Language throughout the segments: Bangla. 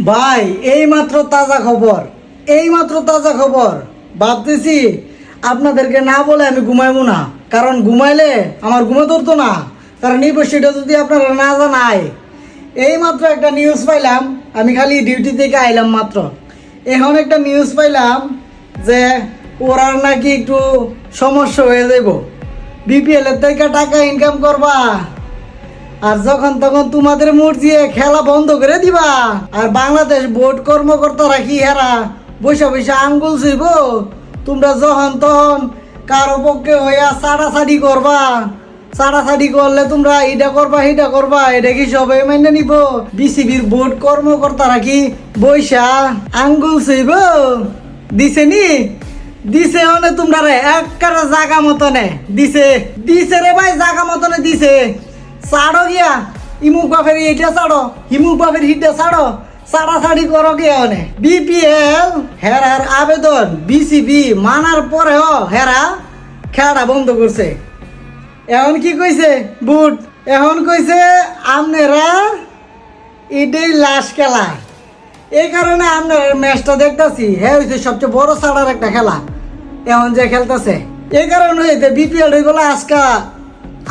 ভাই এইমাত্র তাজা খবর ভাবতেছি আপনাদেরকে না বলে আমি ঘুমাইবো না, কারণ ঘুমাইলে আমার ঘুমে ধরতো না। কারণ এই বিষয়টা যদি আপনারা না জানাই, এইমাত্র একটা নিউজ পাইলাম, আমি খালি ডিউটি থেকে আইলাম মাত্র, এখন একটা নিউজ পাইলাম যে ওরা নাকি একটু সমস্যা হয়ে যাইব। বিপিএল এর থেকে টাকা ইনকাম করবা আর যখন তখন তোমাদের মর্জি খেলা বন্ধ করে দিবা। আর বাংলাদেশ বোর্ড কর্মকর্তারা কি হেরা বৈশা বৈশা আঙ্গুল ছিব, তোমরা যখন তখন কারো পক্ষে হইয়া ছাড়াছাড়ি করবা। ছাড়াছাড়ি করলে তোমরা এটা করবা, এটা কি সবাই মেনে নিব? বিসিবির বোর্ড কর্মকর্তারা কি বৈশা আঙ্গুল ছিব দিছে নি? দিছে মানে তোমরা রে একটা জায়গা মতনে দিছে রে ভাই, জায়গা মতনে দিছে। ছাড়ো গিয়া ইমুক বাপের এইটা ছাড়ো, হিমুক বাপের হিটা ছাড়ো, ছাড়াছাড়ি করো গিয়া অনে। বিপিএল হেরার আবেদন বিসিবি মানার পরেও হেরা খেলাটা বন্ধ করছে। এখন কি কইছে বুট? এখন কইছে আপনারা এটাই লাশ খেলা, এই কারণে আপনার ম্যাচটা দেখতেছি। হ্যাঁ হয়েছে সবচেয়ে বড় ছাড়ার একটা খেলা এখন যে খেলতেছে, এই কারণে হয়েছে বিপিএল হয়ে গেল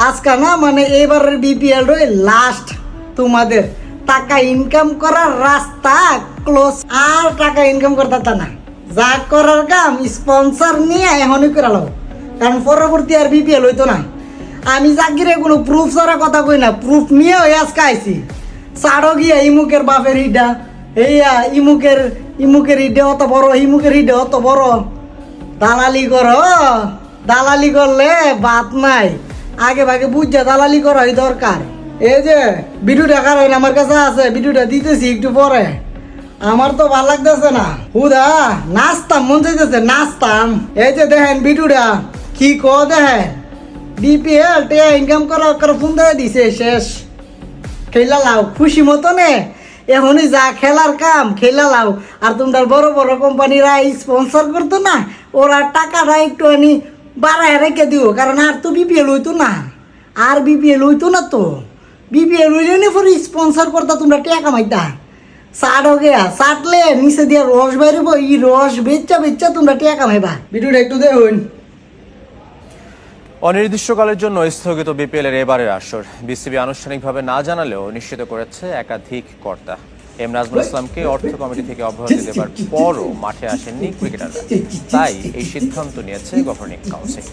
আজকা না, মানে এবারের বিপিএল রয়ে লাস্ট। তোমাদের টাকা ইনকাম করার রাস্তা ক্লোজ, আর টাকা ইনকাম করতে না। যা করার কাম স্পন্সর নিয়ে এখনই করে লো, কারণ পরবর্তী আর বিপিএল হইতো না। আমি জাগিরে কোনো প্রুফ ছাড়া কথা কই না, প্রুফ নিয়ে আজকে আইছি। ছাড়ো গিয়া ইমুকের বাপের হিডা, এইয়া ইমুকের হিডে অত বড়, ইমুকের হিডে অত বড়। দালালি করলে বাত নাই, আগে ভাগে বুঝা দালালি করাই দরকার। এই যে ভিডিওটা কারণ আমার কাছে আছে, ভিডিওটা দিতেছি একটু পরে। আমার তো ভালো লাগতেছে না, হুদা নাচতাম, মন চাইতেছে নাচতাম। এই যে দেখেন ভিডিওটা কি দেখেন, বিপিএল টিয়া ইনকাম করার ফোন দিয়ে দিছে, শেষ। খেলা লাও খুশি মতনে, এখনই যা খেলার কাম খেলা লাও। আর তোমরা বড় বড় কোম্পানিরা স্পন্সর করতো না, ওরা টাকাটা একটু বাড়ায় রেখে দিও, কারণ আর তো বিপিএল হইতো না, তো বিপিএল হইলে নি পরে স্পন্সর করতা, তোমরা টাকা কামাইতা। চাটও গিয়া চাটলে নিচে দিয়া রস বাইরব, এই রস বেচা তোমরা টাকা কামাইবা। ভিডিওটা একটু দেখুন। অনির্দিষ্টকালের জন্য স্থগিত বিপিএল এর এবারের আসর বিসিবি আনুষ্ঠানিকভাবে না জানালেও নিশ্চিত করেছে একাধিক কর্তা। এম নাজমুল ইসলামকে অর্থ কমিটি থেকে অব্যাহতি দেবার পরও মাঠে আসেননি ক্রিকেটাররা, তাই এই সিদ্ধান্ত নিয়েছে গভর্নিং কাউন্সিল।